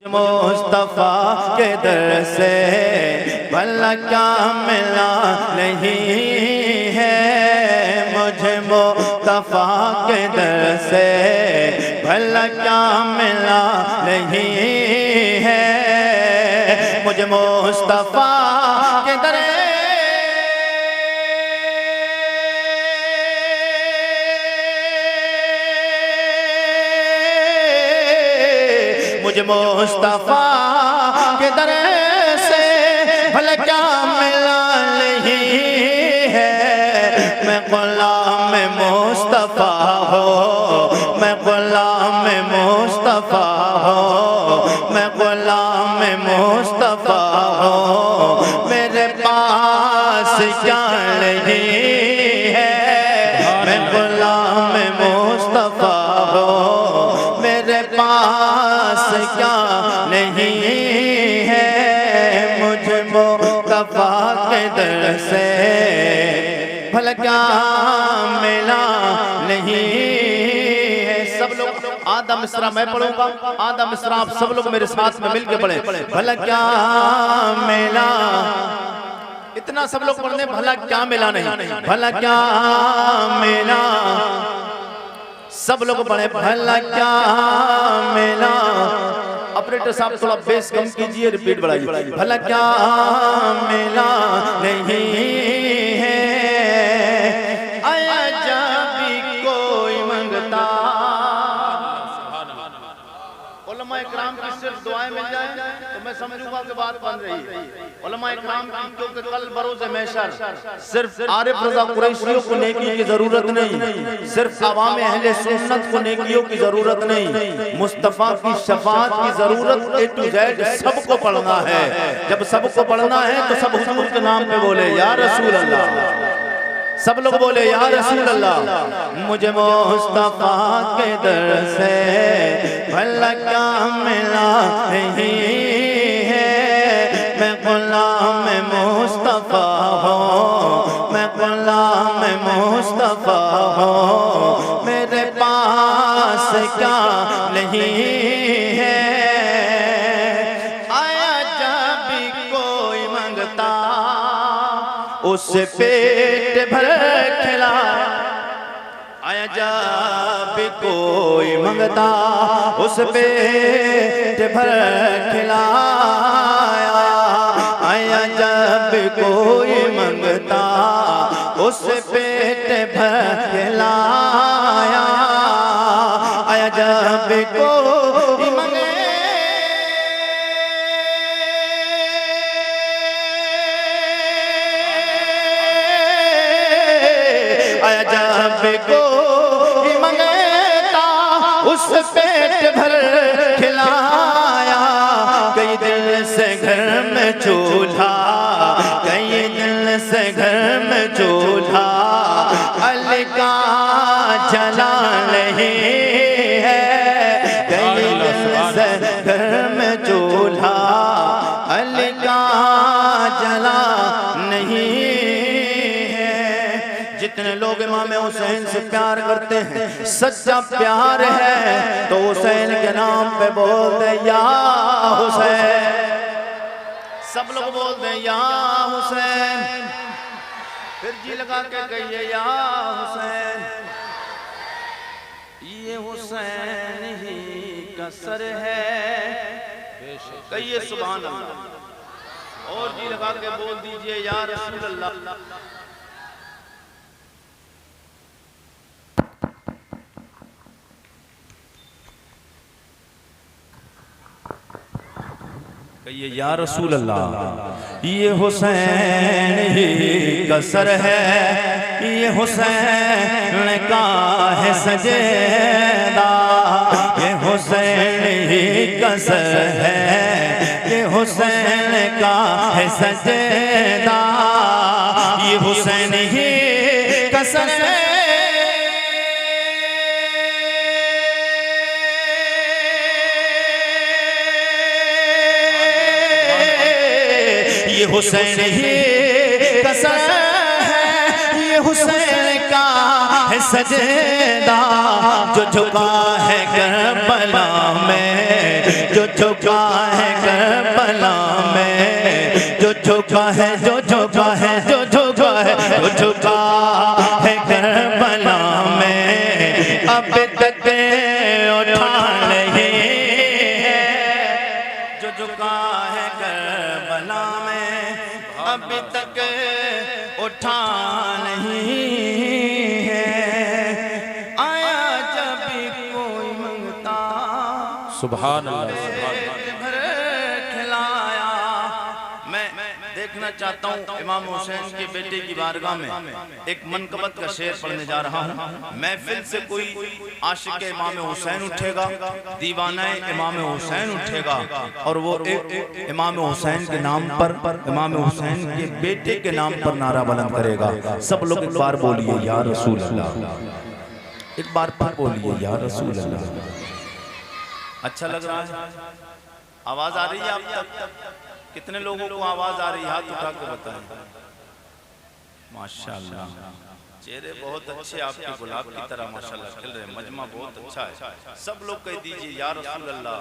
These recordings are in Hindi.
मुस्तफा के दर से भला क्या मिला नहीं है, मुझे मुस्तफा के दर से भला क्या मिला नहीं है, मुझे मुस्तफा के दर मुझे मुस्तफा के दर से भला क्या मिला नहीं है, मैं गुलाम मुस्तफा हो, मैं गुलाम मुस्तफा हो, मैं गुलाम मुस्तफा हो, मेरे पास क्या नहीं है, मैं गुलाम मुस्तफा हो, मेरे पास क्या नहीं है, मुझे मुस्तफा के दर से भला क्या मिला नहीं है। सब लोग आधा मिसरा मैं पढ़ूंगा, आधा मिसरा आप सब लोग मेरे साथ में मिलके पढ़े। भला क्या मिला, इतना सब लोग पढ़ने, भला क्या मिला नहीं, भला क्या मिला, सब लोग पढ़े भला क्या मिला। ऑपरेटर साहब थोड़ा बेस कम कीजिए, रिपीट बढ़ाइए। भला क्या मिला नहीं है, आया जब भी कोई मंगता। उलमा इकराम की सिर्फ दुआएं मिल जाए तो मैं समझूंगा कि बात बन रही है। उलमा इकराम की, क्योंकि कल बरोज़ महशर सिर्फ आरिफ रज़ा कुरैशियों को नेकी की जरूरत नहीं, सिर्फ अवाम अहले सुन्नत को नेकियों की जरूरत नहीं, मुस्तफ़ा की शफाअत की जरूरत A to Z सबको पढ़ना है। जब सबको पढ़ना है तो सब हुजूर के नाम पे बोले या रसूल अल्लाह, सब लोग बोले या रसूल अल्लाह। मुझे मुस्तफा के दर से भला क्या मिला नहीं है, मैं गुलाम मुस्तफा हो, मैं गुलाम मुस्तफा हो, मेरे पास क्या नहीं है, आया जब भी कोई मंगता उसे पेट भर खिला, आया जब कोई मंगता उस पेट भर खिलाया, आया जब कोई मंगता उस पेट भर खिलाया, आया जब कोई मंगे आया जब कोई मंगता उस पेट भर खिलाया, कई दिल से घर में चूल्हा, कई दिल से घर में चूल्हा, अली का जला नहीं है, कई दिल से घर में चूल्हा, अली का जला नहीं। जितने लोग इमाम हुसैन से प्यार करते हैं, सच्चा प्यार है तो हुसैन के नाम पे बोलते या हुसैन, सब लोग बोलते या हुसैन, फिर जी लगा के कहिए या हुसैन। ये हुसैन ही का सर है, कहिए सुभान अल्लाह, और जी लगा के बोल दीजिए या रसूल अल्लाह। कहिए या रसूल अल्लाह, ये हुसैन ही का सर है, ये हुसैन का है सजेदा, ये हुसैन ही का सर है, ये हुसैन का है सजेदा, ये हुसैन ही का सर है, ये हुसैन ही का सर है, ये हुसैन का है सजदा जो झुका है करबला में, जो झुका है करबला में, जो झुका है, जो झुका है, जो झुका है, जो झुका है करबला में, अब तक उठा नहीं है, जो झुका है करबला में, अब तक उठा नहीं है, आया जब कोई मंगता सुभान अल्लाह। खिलाया। मैं देखना चाहता हूँ इमाम हुसैन के बेटे की बारगाह में एक मनकबत का शेर पढ़ने जा रहा हूँ। महफिल से कोई आशिक इमाम हुसैन उठेगा, दीवाना इमाम हुसैन उठेगा और वो एक इमाम हुसैन के नाम पर, इमाम हुसैन के बेटे के नाम पर नारा बुलंद करेगा। सब लोग एक बार बोलिए या रसूल अल्लाह, एक बार बोलिए या रसूल अल्लाह। अच्छा लग रहा है? आवाज आ रही है आप तक? कितने लोगों को आवाज आ रही है? हाथ उठा के बताएं। माशाल्लाह, चेहरे बहुत अच्छे आपके, गुलाब की तरह माशाल्लाह खिल रहे हैं, मजमा बहुत अच्छा है। सब लोग कह दीजिए या रसूल अल्लाह।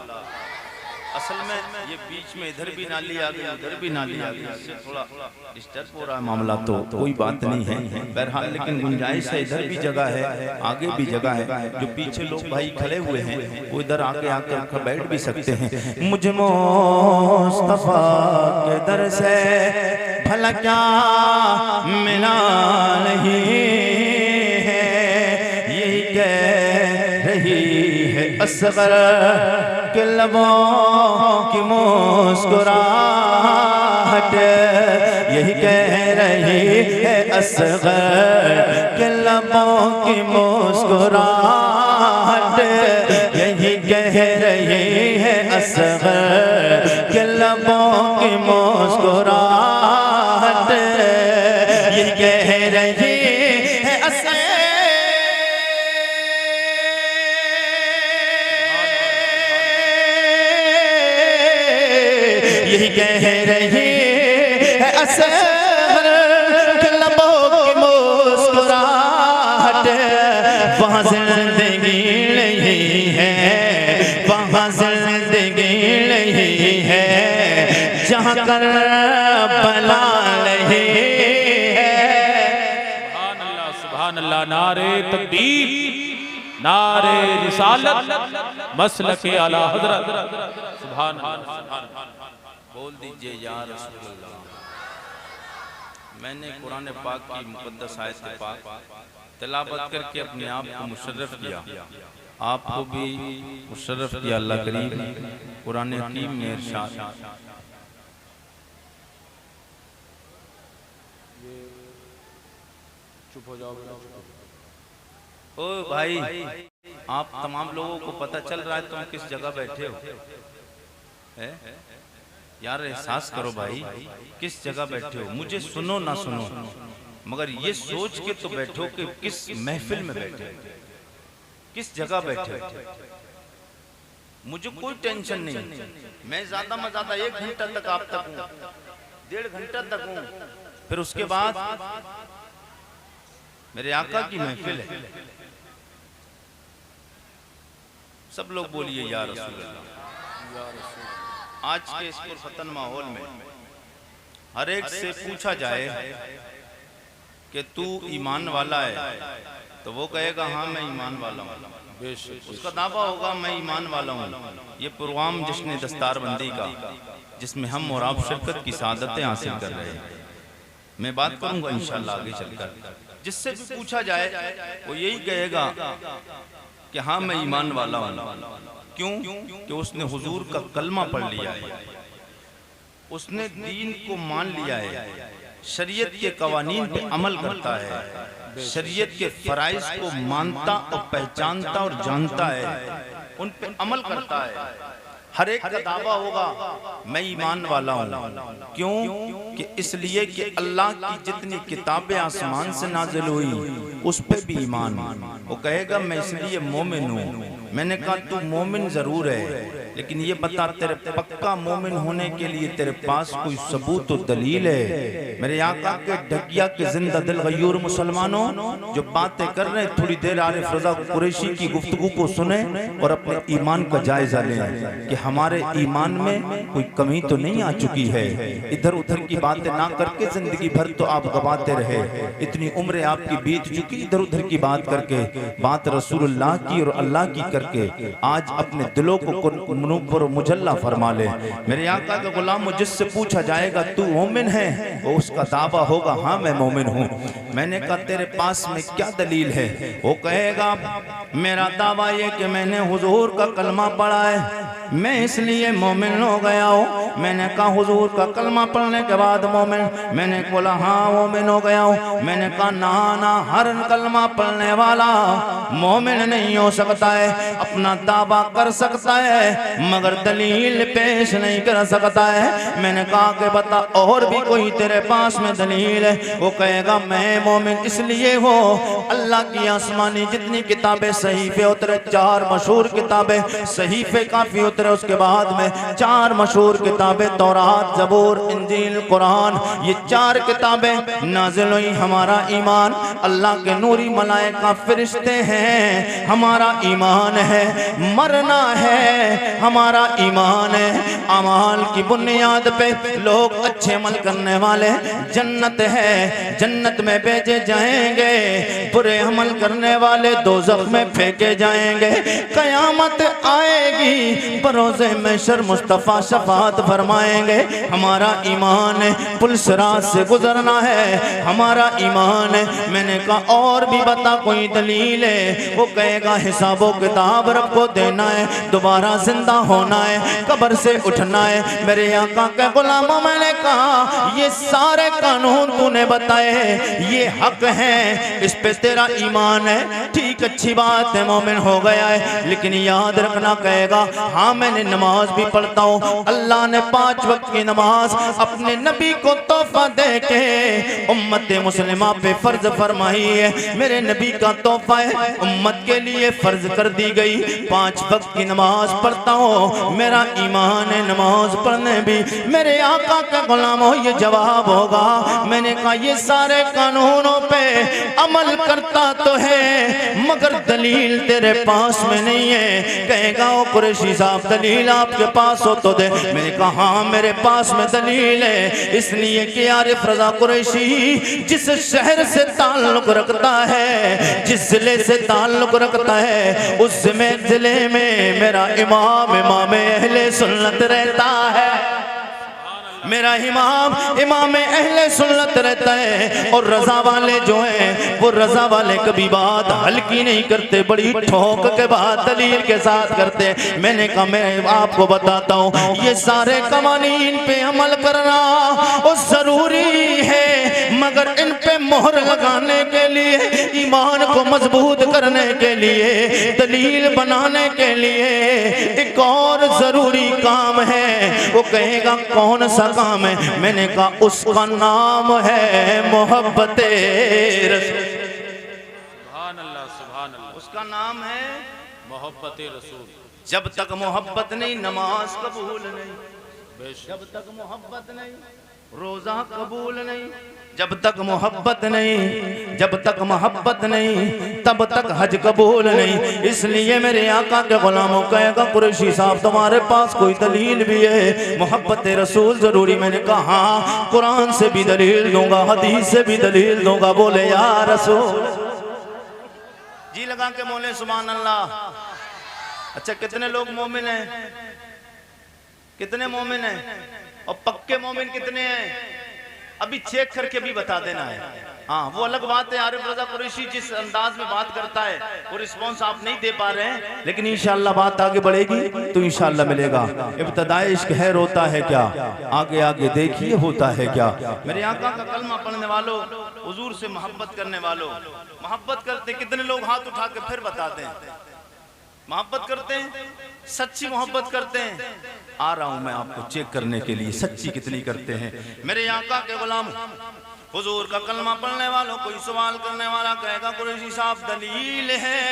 असल में ये बीच में इधर भी नाली आ गई, उधर भी नाली आ गई, इससे थोड़ा डिस्टर्ब हो रहा है मामला, तो कोई बात नहीं है बहरहाल, लेकिन गुंजाइश है, इधर भी जगह है, आगे भी जगह है। जो पीछे लोग भाई खड़े हुए हैं वो इधर आके आकर बैठ भी सकते हैं। मुझे मुस्तफा के दर से भला क्या मिला नहीं है, यही कह रही है असगर के लबों की मुस्कुराहट, यही कह रही है असगर के लबों की मुस्कुराहट, यही कह रही है असगर के लबों की मुस्कुराहट, यही कह रही है असगर, यही कह रही है असगर के लबों की मुस्कुराहट, वहाँ जिंदगी नहीं है, वहाँ जिंदगी नहीं है, जहाँ करबला नहीं है। सुभान अल्लाह, सुभान अल्लाह। नारे तकबीर, नारे रिसालत, मसलके आला हज़रत। सुभान अल्लाह। बोल दीजिए या रसूल अल्लाह। मैंने कुरान पाक की मुक़द्दस आयत पाक तिलावत करके अपने आप को मुशर्रफ किया, आपको भी मुशर्रफ किया अल्लाह करीम। कुरान हकीम में इरशाद, चुप हो जाओ ओ भाई, आप तमाम लोगों को पता चल रहा है तुम किस जगह बैठे हो? है यार, एहसास करो भाई, किस जगह बैठे हो। मुझे सुनो ना सुनो, मगर ये सोच के तो बैठो कि किस महफिल में बैठे, किस जगह बैठे। मुझे कोई टेंशन नहीं, मैं ज्यादा में ज्यादा 1 घंटा तक आप तक हूँ, 1.5 घंटा तक हूँ, फिर उसके बाद मेरे आका की महफिल है। सब लोग बोलिए या रसूल अल्लाह। आज के इस पुरफतन माहौल में हर एक से पूछा जाए कि तू ईमान वाला है, तो वो कहेगा हाँ मैं ईमान वाला हूँ, उसका दावा होगा मैं ईमान वाला हूँ। ये प्रोग्राम जश्न दस्तारबंदी का, जिसमें हम और आप शिरकत की सादतें हासिल कर रहे हैं, मैं बात करूंगा इंशाल्लाह आगे चलकर। जिससे भी पूछा जाए वो यही कहेगा कि हाँ मैं ईमान वाला हूँ। क्यों? कि उसने हुजूर का कलमा पढ़ लिया है, उसने दीन को मान लिया है, शरीयत के कवानीन पे अमल करता है, शरीयत के फराइज को मानता और पहचानता और जानता है, उन पे अमल करता है। हर एक का दावा होगा मैं ईमान वाला हूँ। क्यों? कि इसलिए कि अल्लाह की जितनी किताबें आसमान से नाजिल हुई उस पे भी ईमान। वो कहेगा मैं इसलिए मोमिन हूँ। मैंने कहा तू मोमिन जरूर है, लेकिन ये बता, तेरे पक्का मोमिन होने के लिए तेरे पास कोई सबूत और दलील है? मेरे आका के ढकिया के जिंदा दिल गयूर मुसलमानों, जो बातें कर रहे हैं, थोड़ी देर आरिफ रजा कुरैशी की गुफ्तगू को सुने और अपने ईमान का जायजा लें कि हमारे ईमान में कोई कमी तो नहीं आ चुकी है। इधर उधर की बातें ना करके जिंदगी भर तो आप गवाते रहे, इतनी उम्र आपकी बीत चुकी इधर उधर की बात करके, बात रसूलुल्लाह की और अल्लाह की करके आज अपने दिलों को मुनव्वर मुजल्ला फरमा ले। मेरे आका का गुलाम, जिससे पूछा जाएगा तू मोमिन है, वो उसका दावा होगा हाँ मैं मोमिन हूँ। मैंने कहा तेरे पास में क्या दलील है? वो कहेगा मेरा दावा ये कि मैंने हुजूर का कलमा पढ़ा है, मैं इसलिए मोमिन हो गया हूँ। मैंने कहा हुजूर का कलमा पढ़ने के बाद मोमिन? मैंने बोला हाँ मोमिन हो गया हूँ। मैंने कहा ना ना, हर कलमा पढ़ने वाला मोमिन नहीं हो सकता है, अपना दावा कर सकता है मगर दलील पेश नहीं कर सकता है। मैंने कहा कि बता और भी कोई तेरे पास में दलील है? वो कहेगा मैं मोमिन इसलिए हो, अल्लाह की आसमानी जितनी किताबें सहीफे उतरे, 4 मशहूर किताबें, सहीफे काफी उतरे, उसके बाद में 4 मशहूर किताबें, तौरात, जबूर, इंजील, कुरान, ये 4 किताबें नाजिल हुई। हमारा ईमान अल्लाह के नूरी मलाइका फरिश्ते हैं, हमारा ईमान है मरना है, हमारा ईमान है अमाल की बुनियाद पे लोग अच्छे अमल करने वाले जन्नत है, जन्नत में भेजे जाएंगे, बुरे अमल करने वाले दोज़ख में फेंके जाएंगे। कयामत आएगी, बरोज़े महशर मुस्तफ़ा शफात फरमाएंगे। हमारा ईमान है पुलसरात से गुजरना है, हमारा ईमान है। मैंने कहा और भी बता कोई दलील है? वो कहेगा हिसाबो किताब रब को देना है, दोबारा जिंदा होना है, कब्र से उठना है। मेरे आका के गुलामों, मैंने कहा ये सारे कानून तूने बताए, ये हक है, इस पे तेरा ईमान है, ठीक अच्छी बात है, मोमिन हो गया है। लेकिन याद रखना, कहेगा हाँ मैंने नमाज भी पढ़ता हूँ, अल्लाह ने 5 वक्त की नमाज अपने नबी को तोहफा दे के उम्मत मुस्लिमा पे फर्ज फरमाई है। मेरे नबी का तोहफा है, उम्मत के लिए फर्ज कर दी गई। 5 वक्त की नमाज पढ़ता हूँ, मेरा ईमान है नमाज पढ़ने भी। मेरे आका के गुलामों, ये जवाब होगा। मैंने कहा ये सारे कानूनों पे अमल करता तो है मगर दलील तेरे पास में नहीं है। कहेगा ओ कुरैशी साहब दलील आपके पास हो तो दे। मैंने कहा हाँ मेरे पास में दलील है, इसलिए कि आरिफ रजा कुरैशी जिस शहर से ताल्लुक रखता है, जिस जिले से ताल्लुक रखता है, उस जिले में मेरा इमाम अहले सुन्नत रहता है। मेरा इमाम अहले सुन्नत रहता है। और रजा वाले जो हैं वो रजा वाले कभी बात हल्की नहीं करते, बड़ी ठोक के बात दलील के साथ करते हैं। मैंने कहा मैं आपको बताता हूँ, ये सारे कवानीन पे अमल करना वो जरूरी है मगर इन पे मोहर लगाने के लिए, ईमान को मजबूत करने के लिए, दलील बनाने के लिए एक और जरूरी काम है। वो कहेगा कौन सा काम है? मैंने कहा उसका नाम है मोहब्बत रसूल। सुभान अल्लाह, सुभान अल्लाह। उसका नाम है मोहब्बत रसूल। जब तक मोहब्बत नहीं नमाज कबूल नहीं, बेशक। जब तक मोहब्बत नहीं रोजा कबूल नहीं, जब तक मोहब्बत नहीं, जब तक मोहब्बत नहीं तब तक हज कबूल नहीं। इसलिए मेरे आका के गुलामों कहेगा कुरैशी साहब तुम्हारे पास कोई दलील भी है मोहब्बत रसूल जरूरी? मैंने कहा हाँ, कुरान से भी दलील दूंगा, हदीस से भी दलील दूंगा। बोले या रसूल, जी लगा के बोले सुभान अल्लाह। अच्छा कितने लोग मोमिन हैं? कितने मोमिन हैं? और पक्के मोमिन कितने हैं? अभी चेक करके भी बता देना है। हाँ वो अलग बात है, आरिफ रजा कुरैशी जिस अंदाज में बात करता है वो रिस्पॉन्स आप नहीं दे पा रहे हैं, लेकिन इंशाअल्लाह बात आगे बढ़ेगी तो इंशाअल्लाह मिलेगा। इब्तिदाई इश्क है रोता है क्या, आगे आगे देखिए होता है क्या। मेरे आका का कलमा पढ़ने वालों, हुजूर से मोहब्बत करने वालों, मोहब्बत करते कितने लोग हाथ उठा के फिर बताते हैं? मोहब्बत करते हैं, सच्ची मोहब्बत करते हैं। आ रहा हूं मैं आपको चेक करने के लिए सच्ची कितनी करते हैं। मेरे आका के गुलाम हुजूर का कलमा पढ़ने वालों, कोई सवाल करने वाला कहेगा कुरैशी साहब दलील है।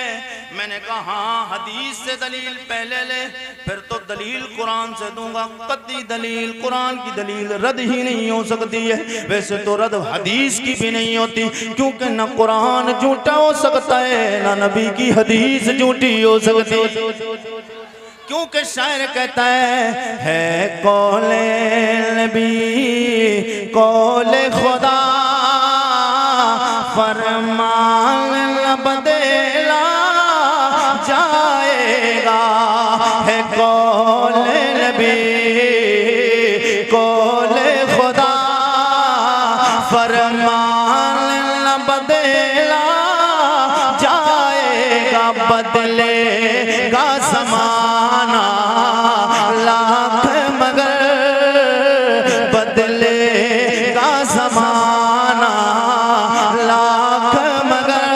मैंने कहा हाँ, हदीस से दलील पहले ले, फिर तो दलील कुरान से दूंगा। कतई दलील, कुरान की दलील रद्द ही नहीं हो सकती है। वैसे तो रद्द हदीस की भी नहीं होती, क्योंकि न कुरान झूठा हो सकता है, न नबी की हदीस झूठी हो सकती है। क्योंकि शायर कहता है कौले नबी कौले खुदा फरमान न बदला जाएगा। है कौले नबी कौले खुदा फरमान न बदला जाएगा। बदलेगा समाना लाख मगर बदलेगा समाना लाख मगर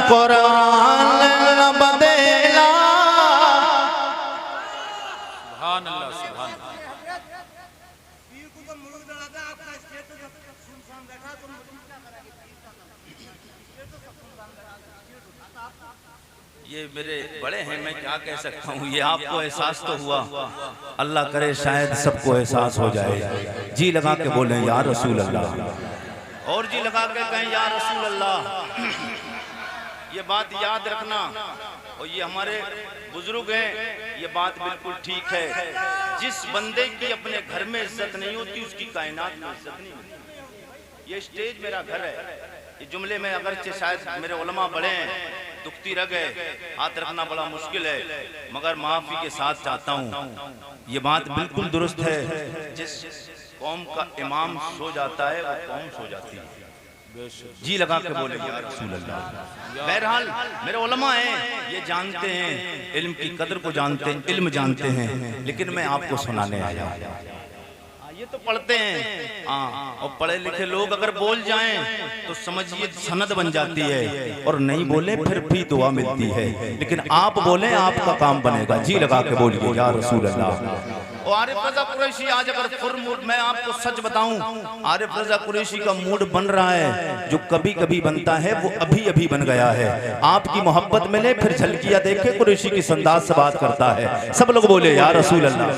कुरान न बदला। सुभान अल्लाह, सुभान अल्लाह। ये मेरे बड़े हैं, मैं क्या कह सकता हूँ। ये आपको एहसास तो हुआ, अल्लाह करे शायद सबको एहसास हो जाए। जी लगा के बोलें या रसूल अल्लाह, और जी लगा के कहें या रसूल अल्लाह। ये बात याद रखना, और ये हमारे बुजुर्ग हैं, ये बात बिल्कुल ठीक है। जिस बंदे की अपने घर में इज्जत नहीं होती, उसकी कायनात में इज्जत नहीं होती। ये स्टेज मेरा घर है, ये जुमले में अगरचे शायद मेरे उलमा बड़े हैं, दुखती रह गए, हाथ रखना बड़ा मुश्किल है, मगर माफी के साथ चाहता हूँ। ये बात बिल्कुल दुरुस्त है, जिस कौम का इमाम सो जाता है वो कौम सो जाती है। जी लगा के बोले या रसूल अल्लाह। बहरहाल मेरे उलमा हैं, ये जानते हैं, इल्म की कदर को जानते हैं, इल्म जानते हैं, लेकिन मैं आपको सुनाने आया। ये तो पढ़ते हैं हाँ, और पढ़े लिखे लोग अगर बोल जाएं तो समझिए सनद बन जाती है, और नहीं बोले फिर भी दुआ मिलती है। लेकिन आप बोले आपका काम बनेगा। जी लगा के बोलिए या रसूल अल्लाह। और आरिफ रजा कुरैशी आज अगर फुर मूड, मैं आपको सच बताऊं, आरिफ रजा कुरैशी का मूड बन रहा है, जो कभी कभी बनता है वो अभी अभी बन गया है। आपकी मोहब्बत मिले फिर झलकियां देखे कुरैशी की अंदाज से बात करता है। सब लोग बोले या रसूल अल्लाह।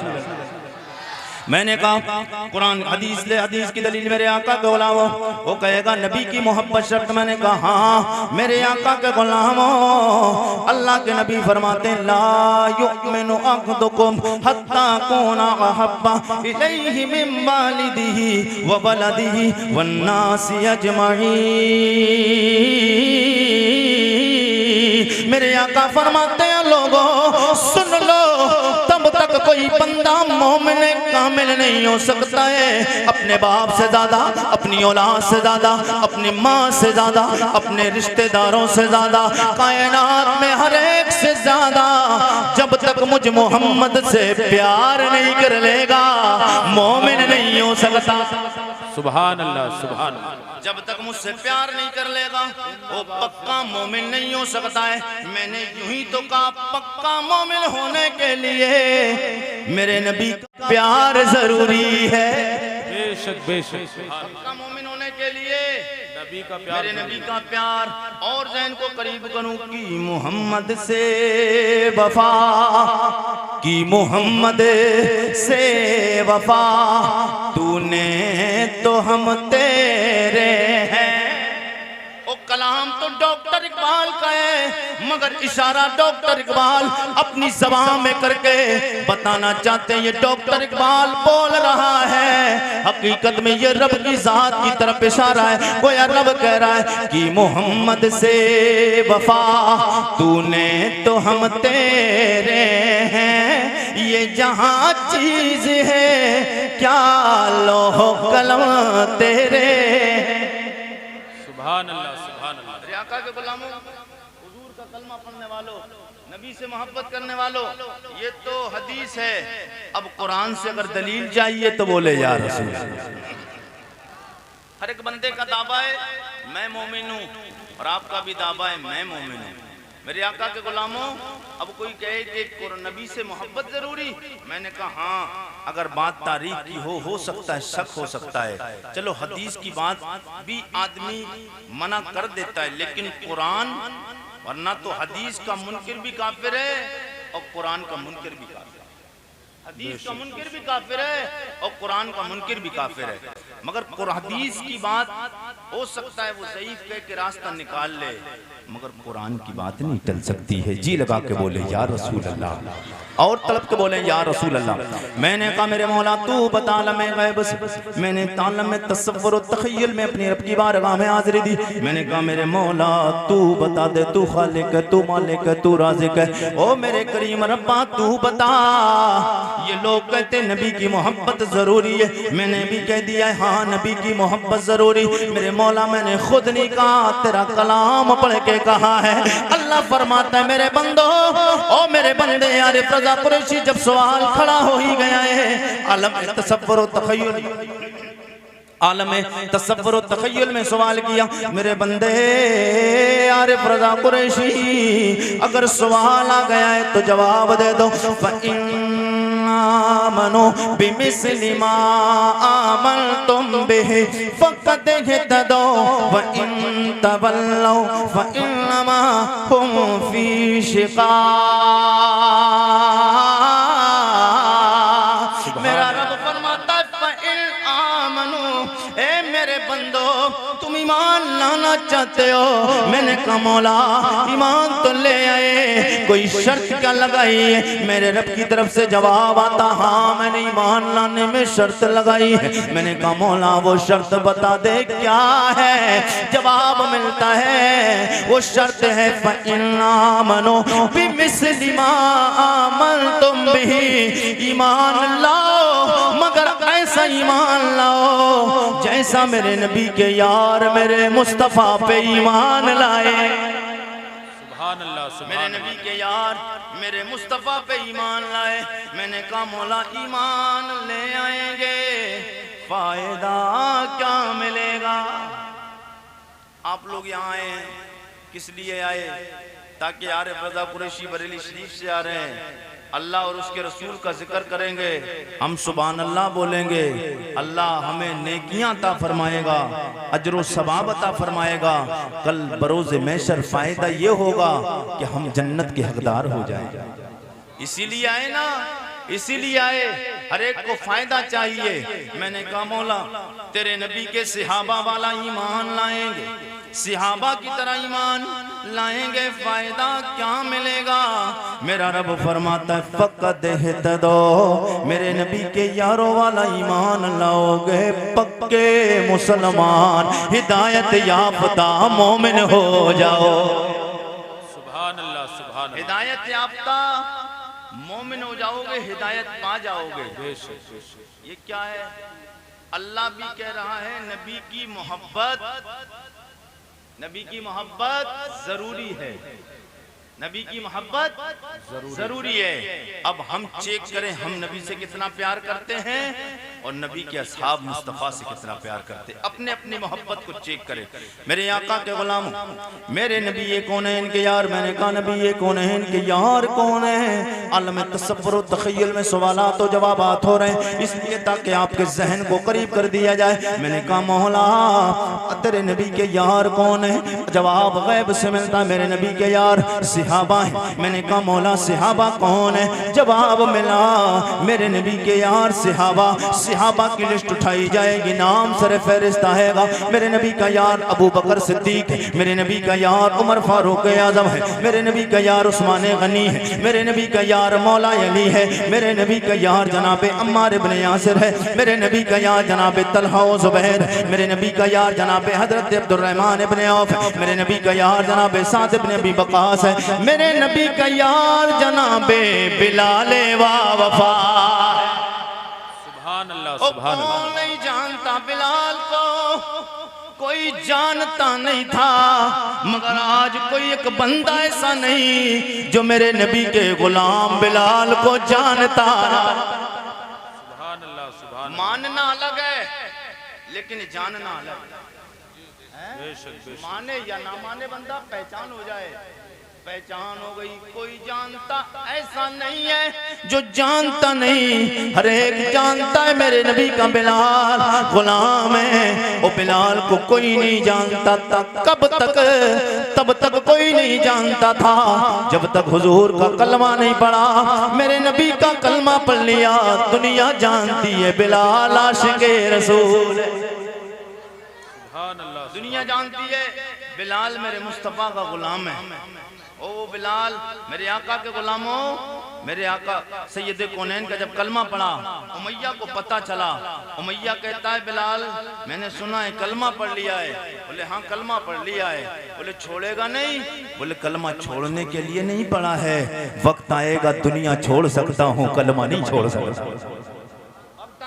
मैंने कहा कुरान हदीस ले, हदीस की दलील मेरे आका के गुलामो, वो कहेगा नबी की मोहब्बत शर्त। मैंने कहा हाँ मेरे आका के गुलामो, अल्लाह के नबी फरमाते हैं ला युमिनु अहदुकुम हत्ता कुना अहब्बा इलैहि मिन वालिदिही व वलदिही वन नासि अजमईन। मेरे आका फरमाते हैं लोगों सुन लो, तब तक कोई बंदा मोमिन कामिल नहीं हो सकता है अपने बाप से ज्यादा, अपनी औलाद से ज्यादा, अपनी माँ से ज्यादा, अपने रिश्तेदारों से ज्यादा, कायनात में हर एक से ज्यादा। जब तक मुझ मोहम्मद से प्यार नहीं कर लेगा मोमिन नहीं हो सकता। सुभान अल्लाह, सुभान अल्लाह। जब तक मुझसे प्यार नहीं कर लेगा वो पक्का मोमिन नहीं हो सकता है। मैंने यूं ही तो कहा पक्का मोमिन होने के लिए मेरे नबी का प्यार जरूरी है। बेशक बेशक। पक्का मोमिन होने के लिए नबी का प्यार, मेरे नबी का प्यार। और जैन को करीब करूं की मोहम्मद से वफा, की मोहम्मद से वफा, तूने तो हम तेरे हैं। ओ कलाम तो डॉक्टर इकबाल का है, मगर इशारा डॉक्टर इकबाल अपनी ज़बान में करके बताना चाहते हैं ये डॉक्टर इकबाल बोल रहा है। हकीकत में ये रब की जात की तरफ इशारा है। गोया रब कह रहा है कि मोहम्मद से वफा, तूने तो हम तेरे हैं। ये जहां चीज है क्या लोहो कलम तेरे। सुभान अल्लाह, सुभान अल्लाह। आका के गुलामों, हुजूर का कलमा पढ़ने वालों, नबी से मोहब्बत करने वालों, ये तो हदीस है। अब कुरान से अगर दलील चाहिए तो बोले या रसूल। हर एक बंदे का दावा है मैं मोमिन हूँ, और आपका भी दावा है मैं मोमिन हूँ। मेरे आका के गुलामों, अब कोई कहे कि नबी से मोहब्बत जरूरी, मैंने कहा हाँ, अगर बात तारीख की हो सकता है, शक हो सकता है, चलो हदीस की बात भी आदमी मना कर देता है, लेकिन कुरान, वरना तो हदीस का मुनकिर भी काफिर है और कुरान का मुनकिर भी काफिर है। हदीस का मुनकिर भी काफिर है और कुरान का मुनकिर भी काफिर है। मगर हदीस की बात हो सकता है वो ज़ईफ कह के रास्ता निकाल ले, मगर कुरान की बात नहीं टल सकती है। जी लगा के बोले या रसूल अल्लाह, और तलब के बोले या रसूल अल्लाह। मैंने कहा मेरे मौला तू बता लम्हे गैब से, मैंने तालम में तसव्वुर और तख़य्युल में अपनी रब की बारगाह में हाज़िरी दी। मैंने कहा मेरे मौला तू बता दे, तू खालिक है, तू मालिक है, तू राज़िक है, ओ मेरे करीम रब्बा तू बता। ये लोग कहते नबी की मोहब्बत जरूरी है, मैंने भी कह दिया है हाँ नबी की मोहब्बत जरूरी। मेरे मौला मैंने खुद नहीं कहा, तेरा कलाम पढ़ के कहा है। अल्लाह फरमाता है मेरे बंदो, ओ मेरे बंदे, यार रज़ा कुरैशी जब सवाल खड़ा हो ही गया है, आलम तसव्वुर और तख़य्युल, आलम तसव्वुर और तख़य्युल में सवाल किया। मेरे बंदे आरिफ रज़ा कुरैशी, अगर सवाल आ गया है तो जवाब दे दो। आमनो बिमिस्लि मा आमनतुम बिहि फक़द इह्तदौ व इन तवल्लौ फ़इन्नमा हुम फ़ी शिक़ाक़। मेरा रब फरमाता है फ़इन आमनु, ए मेरे बंदो तुम ईमान लाना चाहते हो। मैंने कहा मौला ईमान तो ले आए, कोई शर्त क्या लगाई है? मेरे रब की तरफ से जवाब आता हाँ मैंने ईमान लाने में शर्त लगाई है। मैंने कहा मौला वो शर्त बता दे क्या है? जवाब मिलता है वो शर्त है फ़इन आमनु बिमिस्लि मा आमनतुम बिही, ईमान लाओ मगर ऐसा ईमान लाओ जैसा मेरे नबी के यार मेरे मुस्तफ़ा पे ईमान लाए। सुभान अल्लाह, मेरे नबी के यार मेरे मुस्तफ़ा पे ईमान लाए। मैंने कहा मौला ईमान ले आएंगे फायदा क्या मिलेगा? आप लोग यहाँ आए हैं किस लिए आए? ताकि आरिफ रज़ा कुरैशी बरेली शरीफ से आ रहे हैं, अल्लाह और उसके रसूल का जिक्र करेंगे, हम सुभान अल्लाह बोलेंगे, अल्लाह हमें नेकियां अता फरमाएगा, अजर सवाब अता फरमाएगा। कल बरोज़े महशर फायदा ये होगा कि हम जन्नत के हकदार हो जाएंगे। इसीलिए आए ना, इसीलिए आए, हर एक को फायदा चाहिए। मैंने कहा मौला तेरे नबी के सहाबा वाला ईमान लाएंगे, सहाबा की तरह ईमान लाएंगे, फायदा क्या मिलेगा? मेरा रब फरमाता है फ़क़द इह्तदौ, मेरे नबी के यारों वाला ईमान लाओगे पक्के मुसलमान, हिदायत याफ्ता मोमिन हो जाओ। सुभान अल्लाह, सुभान अल्लाह, हिदायत याफ्ता मोमिन हो जाओगे, हिदायत पा जाओगे। बेशक बेशक। ये क्या है? अल्लाह भी कह रहा है नबी की मोहब्बत, नबी की मोहब्बत जरूरी है, नबी की मोहब्बत जरूरी है। अब हम चेक करें हम नबी से कितना प्यार करते हैं और नबी के असहाब मुस्तफ़ा से कितना प्यार करते हैं। अपने अपनी मोहब्बत को चेक करें। मेरे आका के गुलाम, मेरे नबी ये कौन है इनके यार? मैंने कहा नबी ये कौन है इनके यार कौन है? आलम तसव्वुर और तख़य्युल में सवालात और जवाबात हो रहे हैं, इसलिए ताकि आपके जहन को करीब कर दिया जाए। मैंने कहा मौला तेरे नबी के यार कौन है? जवाब गैब से मिलता है मेरे नबी के यार सहाबा है। मैंने कहा मौला सहाबा कौन है? जवाब मिला मेरे नबी के यार सहाबा। सहाबा की लिस्ट उठाई जाएगी, नाम सर फहरिस्त आएगा। मेरे नबी का यार अबू बकर सिद्दीक है, मेरे नबी का यार उमर फारूक आजम है, मेरे नबी का यार उस्मान गनी है, मेरे नबी का यार मौला अली है, मेरे नबी का यार जनाबे अम्मार इब्ने यासिर है, मेरे नबी का यार जनाबे तलहा और जुबैर है, मेरे नबी का यार जनाबे हजरत अब्दुर्रहमान इब्ने औफ है, मेरे नबी का यार जनाबे साद इब्ने अबी वक़ास है, मेरे नबी का यार जनाबे बिलाल वा वफा। सुभान अल्लाह, सुभान अल्लाह। नहीं जानता बिलाल को, कोई जानता नहीं था, मगर आज कोई एक बंदा ऐसा नहीं जो मेरे नबी के गुलाम बिलाल को जानता। सुभान अल्लाह, सुभान अल्लाह। मानना अलग है लेकिन जानना अलग है। बेशक बेशक। माने या ना माने बंदा पहचान हो जाए। पहचान हो गई। कोई जानता ऐसा नहीं है जो जानता नहीं, हर एक जानता है मेरे नबी का बिलाल गुलाम है। वो बिलाल को कोई नहीं जानता था। कब तक? तब तक कोई नहीं जानता था जब तक हुजूर का कलमा नहीं पढ़ा। मेरे नबी का कलमा पढ़ लिया, दुनिया जानती है बिलाल आशिक़े रसूल। दुनिया जानती है बिलाल मेरे मुस्तफ़ा का गुलाम है। ओ बिलाल मेरे आका के गुलामों, मेरे आका सैयद कौनैन का जब कलमा पढ़ा, उमैया को पता चला। उमैया कहता है बिलाल मैंने सुना है कलमा पढ़ लिया है। बोले हाँ कलमा पढ़ लिया है। बोले छोड़ेगा नहीं? बोले कलमा छोड़ने के लिए नहीं पढ़ा है, वक्त आएगा दुनिया छोड़ सकता हूँ, कलमा नहीं छोड़ सकता।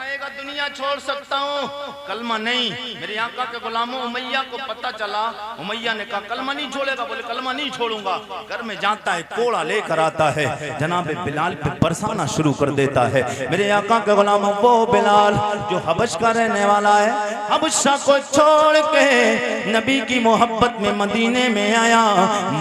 आएगा दुनिया छोड़ सकता हूँ, कलमा नहीं। मेरे आका के गुलामों, उमैया को पता चला। उमैया ने कहा कलमा नहीं छोड़ेगा? बोले कलमा नहीं छोड़ूंगा। घर में जाता है, कोड़ा लेकर आता है, जनाब बिलाल पे बरसाना शुरू कर देता है। मेरे आका के गुलामों, वो बिलाल जो हबश का रहने वाला है, हबशा को छोड़ के नबी की मोहब्बत में मदीने में आया,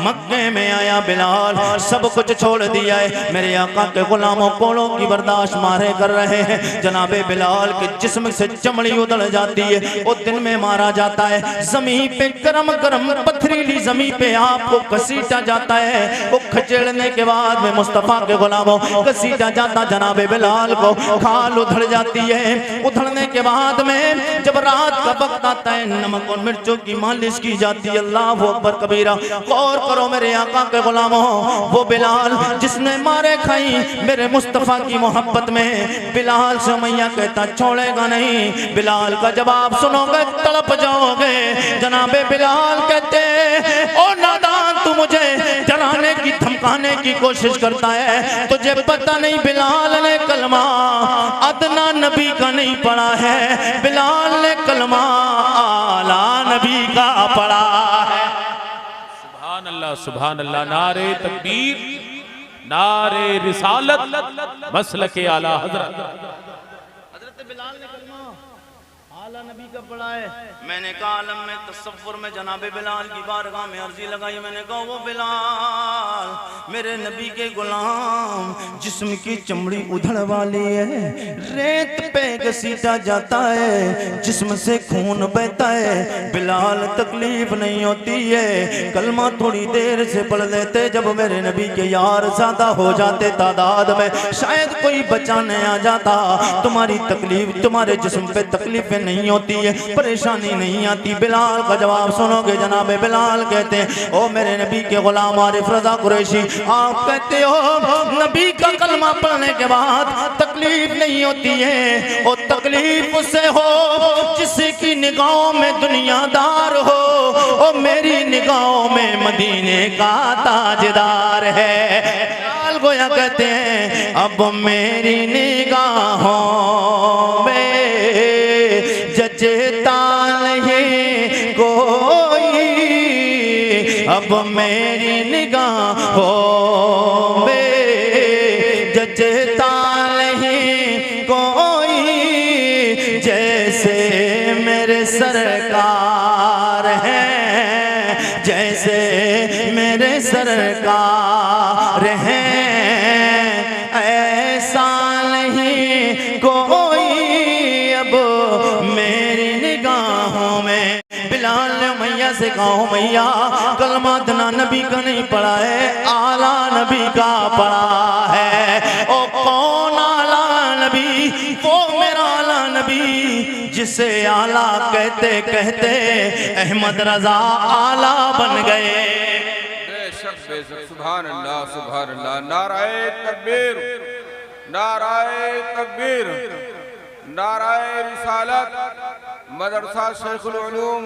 मक्के में आया। बिलाल सब कुछ छोड़ दिया है। मेरे आका के गुलामों कोड़ों की बर्दाश्त मारे कर रहे हैं। जनाब बिलाल के जिस्म से चमड़ी उधड़ जाती है, वो दिन में मारा जाता है। जमीन पे गरम गरम पथरीली जमीन पे आपको घसीटा जाता है। वो खचेड़ने के बाद में मुस्तफा के गुलामों घसीटा जाता जनाबे बिलाल को, खाल उधड़ जाती है। उधड़ने के बाद में जब रात का वक्त आता है, नमक और मिर्चों की मालिश की जाती है। अल्लाह अकबर कबीरा। गौर करो मेरे आका के गुलामों, वो बिलाल जिसने मारे खाई मेरे मुस्तफा की मोहब्बत में, बिलाल से उमैया कहता छोड़ेगा नहीं। बिलाल का जवाब सुनोगे तड़प जाओगे। जनाबे बिलाल कहते ओ नादान, तू मुझे डराने की धमकाने की कोशिश करता है, तुझे पता नहीं बिलाल ने कलमा अदना नबी का नहीं पढ़ा है, बिलाल ने कलमा आला नबी का पढ़ा है। सुभान अल्लाह, सुभान अल्लाह। नारे तकबीर, नारे रिसालत, मसलके आला हज़रत। बिलाल ने कलमा आला नबी का पढ़ा है। मैंने कहा आलम में तसव्वुर में जनाबे बिलाल की बारगाह में अर्जी लगाई। मैंने कहा वो बिलाल मेरे नबी के गुलाम जिस्म की चमड़ी उधड़ वाली है, रेत पे घसीटा जाता है, जिस्म से खून बहता है। बिलाल तकलीफ नहीं होती है, कलमा थोड़ी देर से पढ़ लेते। जब मेरे नबी के यार ज्यादा हो जाते तादाद में, शायद कोई बचाने आ जाता। तुम्हारी तकलीफ, तुम्हारे जिस्म पे तकलीफें नहीं होती है, परेशानी नहीं आती। बिलाल का जवाब सुनोगे जनाबे बिलाल कहते हैं ओ मेरे नबी के गुलाम आरिफ रजा कुरैशी, आप कहते हो नबी का कलमा पढ़ने के बाद तकलीफ नहीं होती है। और तकलीफ उसे हो जिसकी निगाहों में दुनियादार हो, और मेरी निगाहों में मदीने का ताजदार है। बिलाल गोया कहते हैं अब मेरी निगाहों में जचता नहीं कोई, अब मेरी निगाहों में जचता नहीं कोई, जैसे मेरे सरकार हैं, जैसे मेरे सरकार हैं, ऐसा नहीं कोई अब मेरी निगाहों में। बिलाल ने मैया से कहा मैया कलमा अदना नबी का नहीं पढ़ा है, आला नबी का पढ़ा है। ओ कौन आला नबी? वो मेरा आला नबी जिसे आला कहते कहते अहमद रजा आला बन गए। सुभान अल्लाह, सुभान अल्लाह। नाराए तकबीर, नाराए तकबीर, नाराए रिसालत, मदरसा शेखुल उलूम,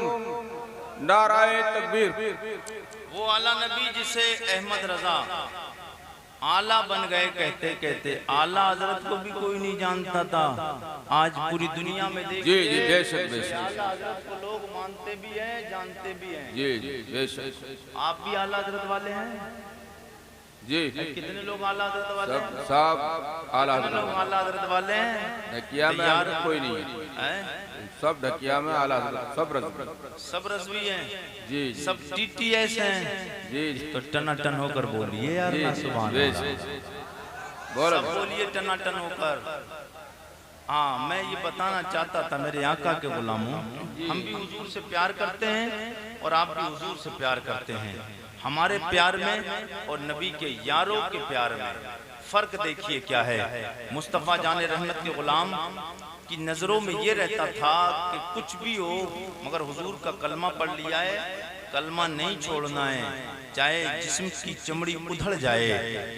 नाराए तकबीर। वो आला नबी जिसे अहमद रजा आला बन गए कहते कहते, आला हजरत को भी कोई नहीं जानता था। आज पूरी दुनिया में देखिए, जी जी बेशक बेशक, आला हजरत को लोग मानते भी हैं, जानते भी हैं। जी जी बेशक। आप भी आला हजरत वाले हैं? जी कितने लोग आला हजरत वाले हैं? सब आला कितने लोग हजरत। आला हजरत वाले हैं? ढकिया में तैयार कोई नहीं है, हैं? सब ढकिया में आला हजरत, सब रस। सब रसवी हैं, जी सब TTS हैं। जी तो टनाटन होकर बोलिए यार जी ना सुभान जी अल्लाह। बोलो सब बोलिए टनाटन होकर। हाँ, मैं ये बताना चाहता था मेरे आका के गुलामों, हम भी हुजूर से प्यार करते हैं और आप भी हुजूर से प्यार करते हैं। हमारे प्यार में और नबी के यारों के प्यार में फर्क देखिए क्या है। मुस्तफ़ा जाने रहमत के गुलाम की नजरों में ये रहता था कि कुछ भी हो मगर हुजूर का कलमा पढ़ लिया है, कलमा नहीं छोड़ना है, चाहे जिस्म की चमड़ी उधड़ जाए,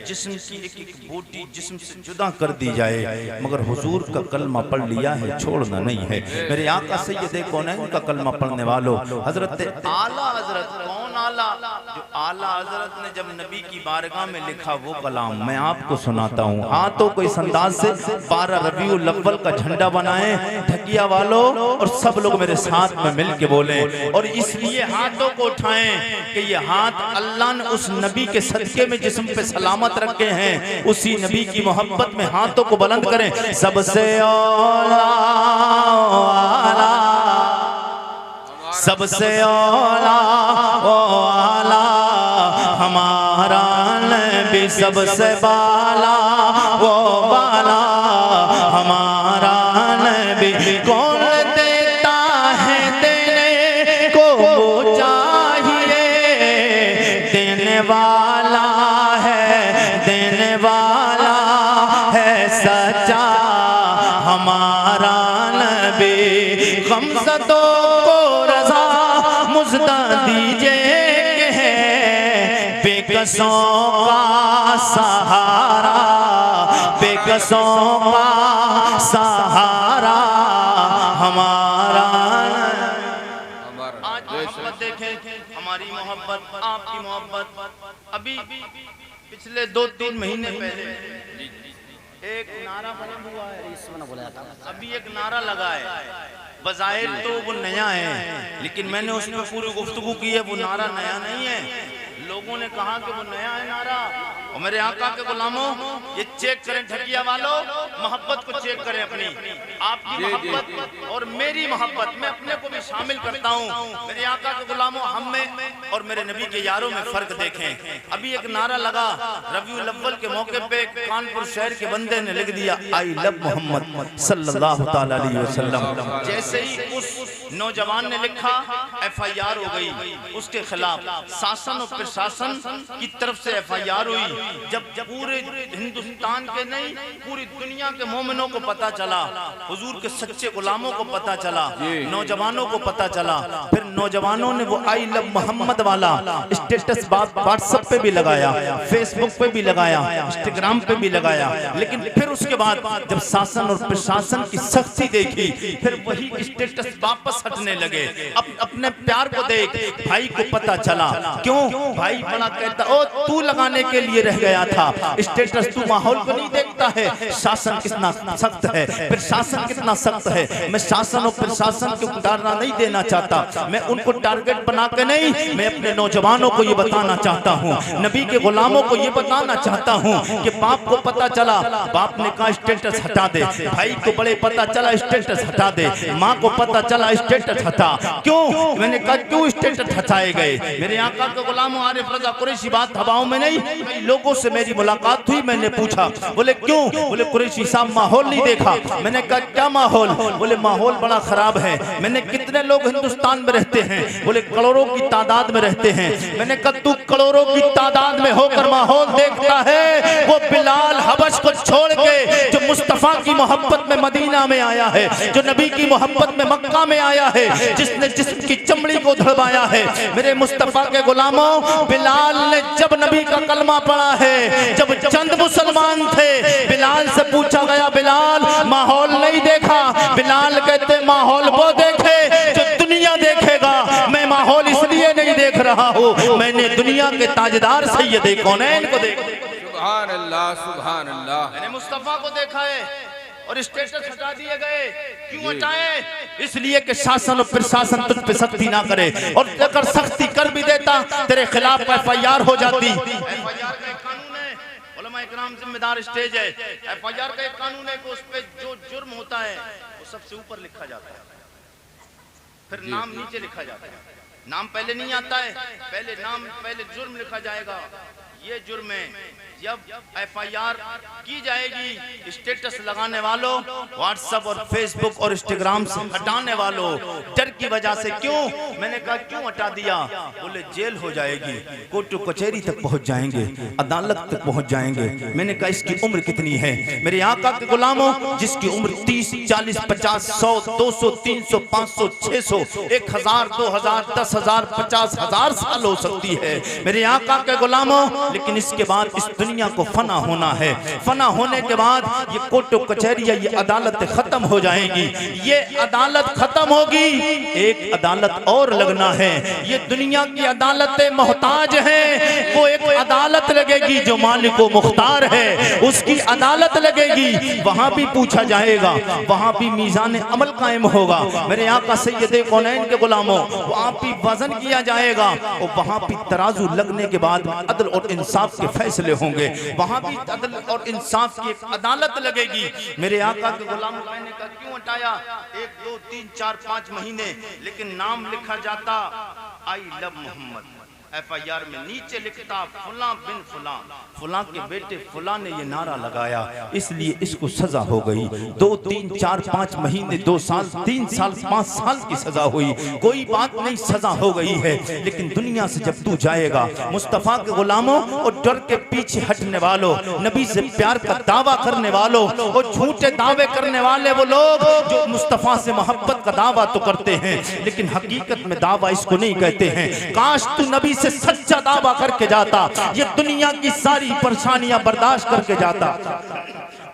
जिस्म की एक एक बोटी जिस्म से जुदा कर दी जाए, मगर हुजूर का कलमा पढ़ लिया है, छोड़ना नहीं है। मेरे आका सैयद कौनैन का कलमा पढ़ने वालों, हजरत आला हजरत, कौन आला? जो आला हजरत ने जब नबी की बारगाह में लिखा वो कलाम मैं आपको सुनाता हूँ। हाथों को इस अंदाज से 12 रबीउल अव्वल का झंडा बनाए ढकिया वालों, और सब लोग मेरे साथ में मिल के बोले, और इसलिए हाथों को उठाएं कि ये हाथ अल्लाह ने उस नबी के सदके में जिस्म पे सलामत रखे हैं, उसी नबी की मोहब्बत में हाथों को बुलंद करें। सबसे औला सबसे औला ओ आला हमारा नबी, सबसे बाला वो बाला हमारा नबी। कौन देता है देने को वो चाहिए, देने वाला है, देने वाला है सच्चा हमारा नबी। गमज़दों को रज़ा मुज़दा दीजिए कि है बेकसों का सहारा, बेकसों का सहारा हमारा। आज मोहब्बत देखें, हमारी मोहब्बत, आपकी मोहब्बत। अभी पिछले 2-3 महीने पहले एक नारा बुलंद हुआ है, अभी एक नारा लगा है, बज़ाहिर तो वो नया है लेकिन मैंने उसमें पूरी गुफ्तगू की है, वो नारा नया नहीं है। लोगों ने कहा कि वो नया है नारा, और मेरे आका के गुलामों ये चेक करें, ढकिया वालों मोहब्बत को चेक करें अपनी, आपकी मोहब्बत और मेरी मोहब्बत, मैं अपने को भी शामिल करता हूँ। मेरे आका के गुलामों हम में और मेरे नबी के यारों में फर्क देखें। अभी एक नारा लगा रबीउल अव्वल के मौके पे, कानपुर शहर के बंदे ने लिख दिया आई लव मोहम्मद सल्लल्लाहु ताला अलैहि वसल्लम। जैसे ही उस नौजवान ने लिखा FIR हो गई उसके खिलाफ, शासन और प्रशासन की तरफ से FIR हुई। जब पूरे हिंदुस्तान के नहीं पूरी दुनिया के मोमिनों को पता चला, हुजूर के सच्चे गुलामों को पता चला, नौजवानों को पता चला, फिर नौजवानों ने वो आई लव मोहम्मद वाला स्टेटस व्हाट्सएप पे भी लगाया, फेसबुक पे भी लगाया, इंस्टाग्राम पे भी लगाया। लेकिन फिर उसके बाद जब शासन और प्रशासन की सख्ती देखी, फिर वही स्टेटस वापस हटने लगे। अपने प्यार को देख, भाई को पता चला, क्यों भाई बड़ा कहता ओ तू लगाने के लिए रह गया था स्टेटस, तू माहौल को नहीं देखता है, शासन कितना सख्त है, प्रशासन कितना सख्त है। मैं शासन और प्रशासन को उतारना नहीं देना चाहता, मैं उनको टारगेट बना के नहीं, मैं अपने नौजवानों को ये बताना चाहता हूँ, नबी के गुलामों को ये बताना चाहता हूँ कि बाप को पता चला, बाप ने कहा स्टेटस हटा दे, भाई को बड़े पता चला स्टेटस हटा दे, माँ को पता चला स्टेटस हटा। क्यों? मैंने कहा क्यों स्टेटस हटाए गए? मेरे आका के गुलामों आरिफ रज़ा कुरैशी, बात हवाओं में नहीं, कई लोगों से मेरी मुलाकात हुई, मैंने पूछा, बोले क्यों? बोले कुरैशी साहब माहौल नहीं देखा। मैंने कहा क्या माहौल? बोले माहौल बड़ा खराब है। मैंने कितने लोग हिंदुस्तान में रहते हैं? बोले करोड़ों की तादाद में रहते हैं। मैंने कहा तू करोड़ों की तादाद में होकर माहौल देखता है, वो बिलाल हबश को छोड़ के जो मुस्तफा की मोहब्बत में मदीना में आया है, जो नबी की मोहब्बत में मक्का में आया है, जिसने जिस्म की चमड़ी को धड़वाया है। मेरे मुस्तफा के गुलामों, बिलाल ने जब नबी का कलमा पढ़ा है, जब चंद मुसलमान थे, बिलाल से पूछा गया बिलाल माहौल नहीं देखा? बिलाल कहते माहौल वो देखे जो दुनिया देखेगा, मैं माहौल इसलिए नहीं देख रहा हूँ, मैंने दुनिया के ताजदार सैयद कौनैन को देखा। सुभान अल्लाह, सुभान अल्लाह। मैंने मुस्तफा को देखा है और स्टेटस हटा दिए गए। क्यों हटाए? इसलिए कि शासन और प्रशासन तुझ पे सख्ती ना करे, और अगर सख्ती कर भी देता तेरे खिलाफ FIR हो जाती। FIR का कानून है, इकराम जिम्मेदार स्टेज है। FIR का एक कानून है कि उस पे जो जुर्म होता है वो सबसे ऊपर लिखा जाता है, फिर नाम नीचे लिखा जाता है। नाम पहले नहीं आता है, पहले जुर्म लिखा जाएगा। ये जुर्म है। जब FIR की जाएगी, स्टेटस लगाने वालों, व्हाट्सएप और फेसबुक और इंस्टाग्राम से हटाने वालों, डर की वजह से। क्यों? मैंने कहा क्यों हटा दिया? बोले जेल हो जाएगी, कोर्ट कचहरी तक पहुंच जाएंगे, अदालत तक पहुंच जाएंगे। मैंने कहा इसकी उम्र कितनी है? मेरे आका के गुलामों, जिसकी उम्र 30, 40, 50, 100, 200, 300, 500, 600, 1000, 2000, 10,000, 50,000 साल हो सकती है मेरे आका के गुलामों। लेकिन इसके बाद इस दुनिया को फना होना है। फना होने के बाद ये कोर्ट कचहरी, ये अदालत खत्म हो जाएंगी। ये अदालत खत्म होगी, एक अदालत और लगना है। ये दुनिया की अदालतें मोहताज हैं, वो एक अदालत लगेगी जो मालिक व मुख्तार है, उसकी अदालत लगेगी। वहां भी पूछा जाएगा, वहां भी मीज़ान अमल कायम होगा मेरे आका सैयदे कौनैन के गुलामों। वहां भी वजन किया जाएगा और वहां भी तराजू लगने के बाद अदल और इंसाफ के फैसले होंगे। वहां भी अदल और इंसाफ की एक अदालत लगेगी मेरे आका के गुलाम। मैंने कहा क्यों हटाया? 1, 2, 3, 4, 5 महीने, लेकिन नाम लिखा जाता आई लव मोहम्मद। FIR में नीचे लिखता फुला बिन फुला, फुला के बेटे फुला ने ये नारा लगाया, इसलिए इसको सजा हो गई। 2, 3, 4, 5 महीने, 2 साल, 3 साल, 5 साल की सजा हुई। कोई बात नहीं, सजा हो गई है। लेकिन दुनिया से जब तू जाएगा, मुस्तफा के गुलामों और डर के पीछे हटने वालों, नबी से प्यार का दावा करने वालों, वो झूठे दावे करने वाले वो लोग जो मुस्तफा से मोहब्बत का दावा तो करते हैं लेकिन हकीकत में दावा इसको नहीं कहते हैं। काश तू नबी से सच्चा दावा करके जाता, ये दुनिया की सारी परेशानियां बर्दाश्त करके जाता।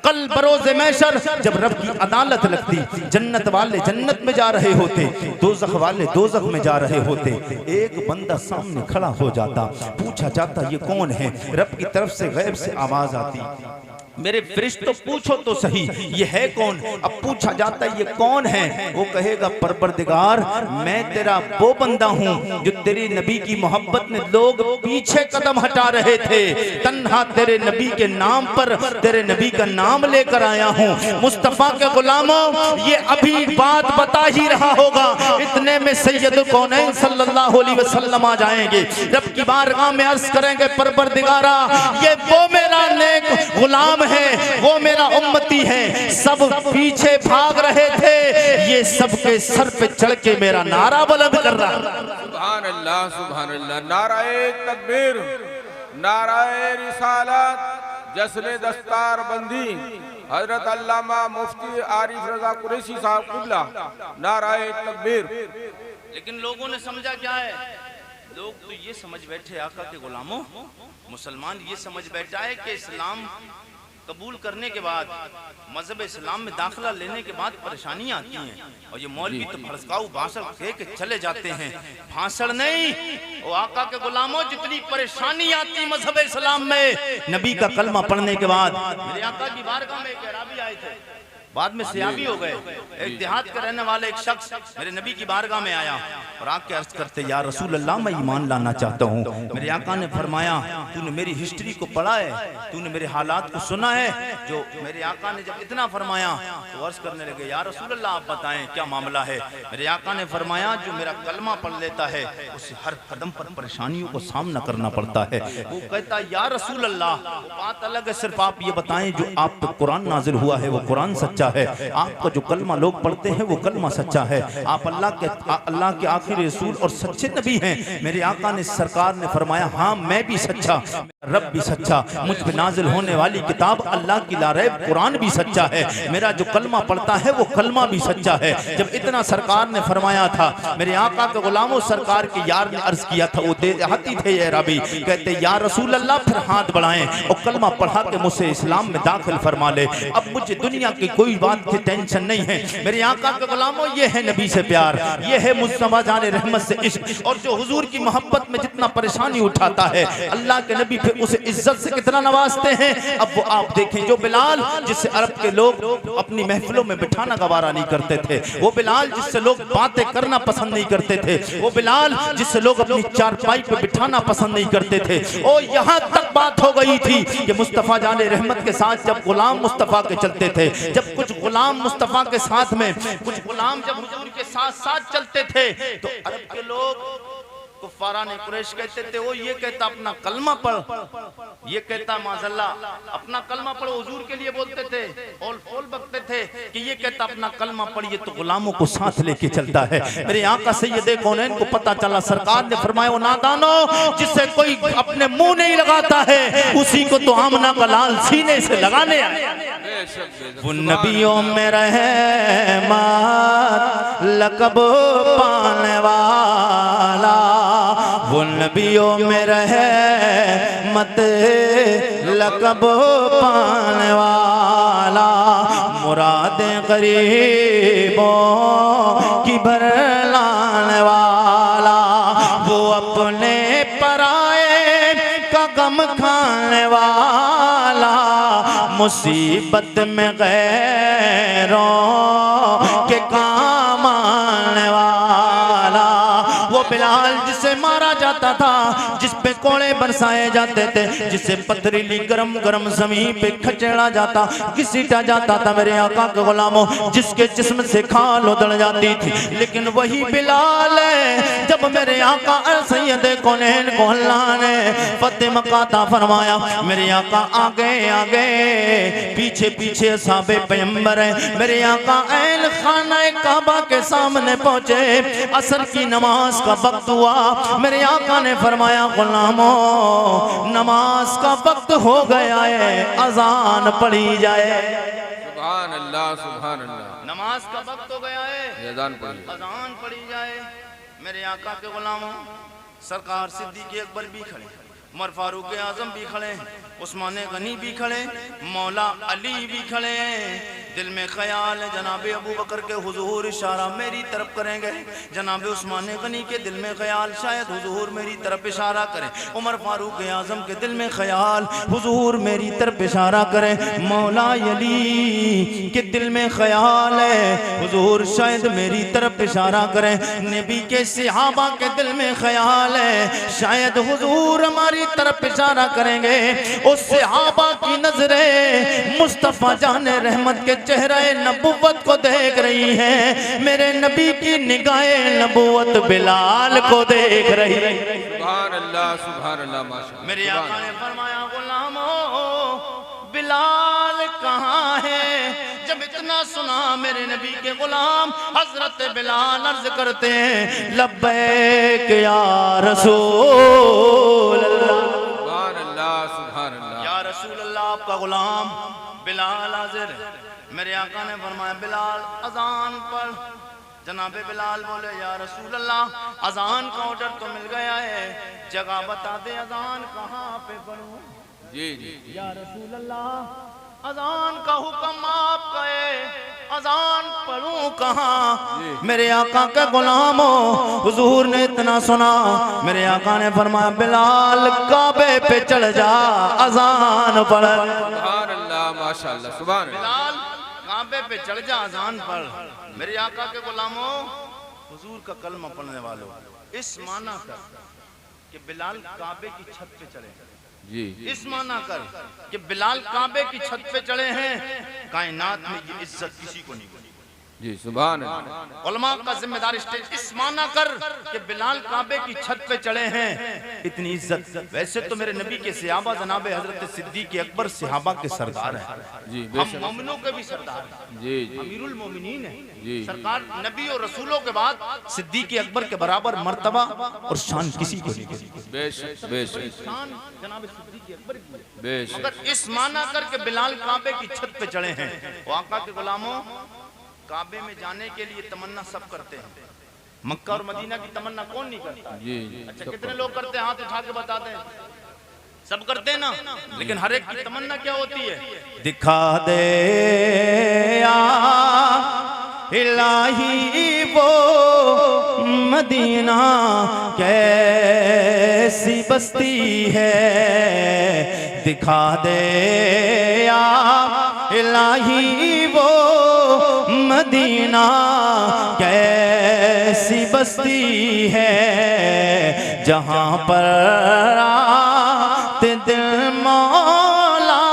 कल बरोज़े महशर जब रब की अदालत लगती, जन्नत वाले जन्नत में जा रहे होते, दोज़ख वाले दोज़ख में जा रहे होते, एक बंदा सामने खड़ा हो जाता, पूछा जाता ये कौन है? रब की तरफ से गैब से आवाज आती, मेरे फरिश्तों पूछो तो सही ये है कौन? अब पूछा जाता है ये कौन है? वो कहेगा परवरदिगार मैं तेरा वो बंदा हूँ जो तेरे नबी की मोहब्बत में लोग पीछे कदम हटा रहे थे, तन्हा तेरे नबी के नाम पर तेरे नबी का नाम लेकर आया हूँ। मुस्तफा के गुलामों, ये अभी बात बता ही रहा होगा, इतने में सैयद कौनैन सल्लल्लाहु अलैहि वसल्लम आ जाएंगे, रब की बारगाह में अर्ज करेंगे परवरदिगारा ये वो मेरा नेक गुलाम है, वो मेरा उम्मती है, सब पीछे भाग रहे थे, ये सबके सर पे चढ़ के मेरा नारा बुलंद कर रहा। सुभान अल्लाह, सुभान अल्लाह। नाराए तकबीर, नाराए रिसालत, जश्न दस्तार बंदी हजरत अल्लामा मुफ्ती आरिफ रजा कुरैशी साहब कुबला, नाराए तकबीर। लेकिन लोगों ने समझा क्या है? लोग तो ये समझ बैठे आका के गुलामों, मुसलमान ये समझ बैठा है कि इस्लाम कबूल करने के बाद, मजहब इस्लाम में दाखिला लेने के बाद परेशानियां आती हैं और ये मौलवी तो भड़काऊ भाषण कह के चले जाते हैं। भाषण नहीं, वो आका के गुलामों जितनी परेशानी आती मजहब इस्लाम में, नबी का कलमा पढ़ने के बाद। मेरे आका की बारगाह में एक अरबी आए थे, बाद में सियाबी हो गए। एक देहात के रहने वाले एक शख्स मेरे नबी की बारगाह में आया और आके अर्ज करते या रसूल अल्लाह मैं ईमान लाना चाहता हूँ। मेरे आका ने फरमाया तूने मेरी हिस्ट्री को पढ़ा है, तूने मेरे हालात को सुना है? जो मेरे आका ने जब इतना फरमाया तो अर्ज करने लगे या रसूल अल्लाह आप बताएं क्या मामला है? मेरे आका ने फरमाया जो मेरा कलमा पढ़ लेता है उसे हर कदम पर परेशानियों को सामना करना पड़ता है। वो कहता या रसूल अल्लाह बात अलग है, सिर्फ आप ये बताएं जो आप पे कुरान नाजिल हुआ है वो कुरान सच्चा है, आपका जो कलमा लोग पढ़ते हैं वो कलमा सच्चा है, आप अल्लाह के आखिरी रसूल और सच्चे नबी हैं। मेरे आका ने सरकार ने फरमाया हाँ मैं भी सच्चा, रब भी सच्चा, मुझ पे नाजिल होने वाली किताब अल्लाह की लारैब कुरान भी सच्चा है, मेरा जो कलमा पढ़ता है वो कलमा भी सच्चा है। जब इतना सरकार ने फरमाया था, मेरे आका के गुलामों सरकार के यार ने अर्ज किया था, वो देहाती थे ये अरबी, कहते या रसूल अल्लाह फिर हाथ बढ़ाएं और कलमा पढ़ा के मुझसे इस्लाम में दाखिल फरमा ले। अब मुझे दुनिया की कोई कोई बात की टेंशन नहीं है। मेरे आका के गुलामों, ये है नबी से प्यार, ये है मुस्तफा जाने रहमत से इश्क। और जो हुजूर की मोहब्बत में जितना परेशानी उठाता है, अल्लाह के नबी फिर उसे इज्जत से कितना नवाजते हैं। अब वो आप देखें, जो बिलाल जिससे अरब के लोग अपनी महफिलों में बिठाना गवारा नहीं करते थे, वो बिलाल जिससे लोग बातें करना पसंद नहीं करते थे, वो बिलाल जिससे लोग अपनी चारपाई पे बिठाना पसंद नहीं करते थे। और यहाँ तक बात हो गई थी कि मुस्तफा जाने रहमत के साथ जब गुलाम मुस्तफा के चलते थे, जब कुछ गुलाम मुस्तफा के साथ में, कुछ गुलाम जब हुजूर के साथ साथ चलते थे, तो अरब के लोग कुफारा ने कुरैश कहते थे, वो ये कहता अपना कलमा पढ़, ये कहता माज़ल्ला अपना कलमा पढ़ो, हुजूर के लिए बोलते थे, और फौल बकते थे कि ये कहता अपना कलमा पढ़िए, तो गुलामों को साथ लेके चलता है। मेरे आका सैयदे कौनैन को पता चला, सरकार ने फरमाया, वो नादानो, जिससे कोई अपने मुंह नहीं लगाता है, उसी को तो आमना का लाल सीने से लगाने आए। वो नबियों में रहमत लक़ब पाने वाला, वो नबियों में रहमत लक़ब पाने वाला, मुरादें गरीबों की भरलाने वाला, वो अपने पराए का गम खाने वाला, मुसीबत में गैरों के काम आने वाला, वो बिलाल जिसे मारा जाता था, जिस पे कोड़े बरसाए जाते थे, जिसे पथरीली गरम गरम जमीन पे खचेड़ा जाता, घसीटा जाता था, मेरे आका के गुलामों, जिसके जिस्म से खाल उधड़ जाती थी, लेकिन वही बिलाल है। जब मेरे आका सैयदे कौनैन को अल्लाह ने फतेह मक्का अता फरमाया, मेरे आका आगे आगे पीछे पीछे साहबे पैगंबर है, मेरे आका ऐन खाना काबा के सामने पहुंचे, असर की नमाज का वक्त हुआ, मेरे आका ने फरमाया, गुलामों नमाज का वक्त हो गया है, अजान पढ़ी जाए। सुभान अल्लाह, सुभान अल्लाह। नमाज का वक्त हो गया है, अजान पढ़ी, अजान पढ़ी जाए। मेरे आका के गुलामों, सरकार सिद्दीक़ अकबर भी खड़े, उमर फारूक आजम भी खड़े, उस्मान गनी भी खड़े, मौला अली भी खड़े हैं। दिल में ख्याल है जनाब अबू बकर के हुजूर इशारा मेरी तरफ करेंगे, जनाब उस्मान गनी के दिल में ख्याल शायद हुजूर मेरी तरफ इशारा करें, उमर फारूक आजम के दिल में ख्याल हुजूर मेरी तरफ इशारा करें, मौला अली के दिल में ख्याल है हुजूर शायद मेरी तरफ इशारा करें, नबी के सहाबा के दिल में ख्याल है शायद हुजूर हमारी तरफ इशारा करेंगे। उस सहाबा की नजरें मुस्तफा जाने रहमत के चेहरे नबुव्वत को देख रही हैं, मेरे नबी की निगाहें नबुव्वत बिलाल को देख रही है। सुभान अल्लाह, सुभान अल्लाह, माशाअल्लाह। मेरे आका ने फरमाया, गुलामों बिलाल कहाँ है? जब इतना सुना मेरे नबी के गुलाम हजरत बिलाल अर्ज करते हैं, लब्बैक या रसूल अल्लाह, सुभान अल्लाह, सुभान अल्लाह, या रसूल अल्लाह, आपका गुलाम बिलाल हाजिर है। मेरे आका ने फरमाया, बिलाल अजान पढ़। जनाबे बिलाल बोले, या रसूल अल्लाह अजान का ऑर्डर तो मिल गया है, जगह बता दे अजान कहाँ पे पढ़ूं? जी जी, या रसूल अल्लाह अजान का हुक्म आपका है, अजान पढ़ूं कहाँ? मेरे आका के गुलामों, हुजूर ने इतना सुना, मेरे आका ने फरमाया, बिलाल काबे पे चढ़ जा, अजान पढ़। सुभान अल्लाह, माशाअल्लाह, सुभान अल्लाह। बिलाल काबे पे चढ़ जा, अजान पढ़। मेरे आका के गुलामों, हुजूर का कलमा पढ़ने वालों, इस माना कर कि बिलाल काबे की छत पे चढ़े, जी, इस माना कर कि बिलाल काबे की छत पे चढ़े हैं, कायनात में ये इज्जत किसी को नहीं मिली। जी, सुभान अल्लाह। उलमा का जिम्मेदार स्टेज, इस माना कर कि बिलाल काबे की छत पे चढ़े हैं, इतनी इज्जत। वैसे तो मेरे नबी के सहाबा जनाब हजरत सिद्दीक़ अकबर सहाबा के सरदार हैं, जी, हम मोमिनों के भी सरदार हैं, जी जी, अमीरुल मोमिनीन है। जी। सरकार नबी और रसूलों के बाद सिद्दीक़ अकबर के बराबर मर्तबा और शान किसी को नहीं मिली। बेशक बेशक शान जनाब सिद्दीक़ अकबर की है। बेशक, मगर इस माना कर के बिलाल काबे की छत पे चढ़े हैं। वो आका के गुलामों, काबे में जाने के लिए तमन्ना सब करते हैं, मक्का और मदीना की तमन्ना कौन नहीं करता? जी जी, अच्छा, कितने लोग करते हैं? हाथ उठा के बता दें। सब करते हैं ना, लेकिन हर एक की तमन्ना क्या होती है? दिखा दे या इलाही वो मदीना कैसी बस्ती है, दिखा दे या इलाही वो मदीना कैसी बस्ती है, जहाँ पर आते दिल मौला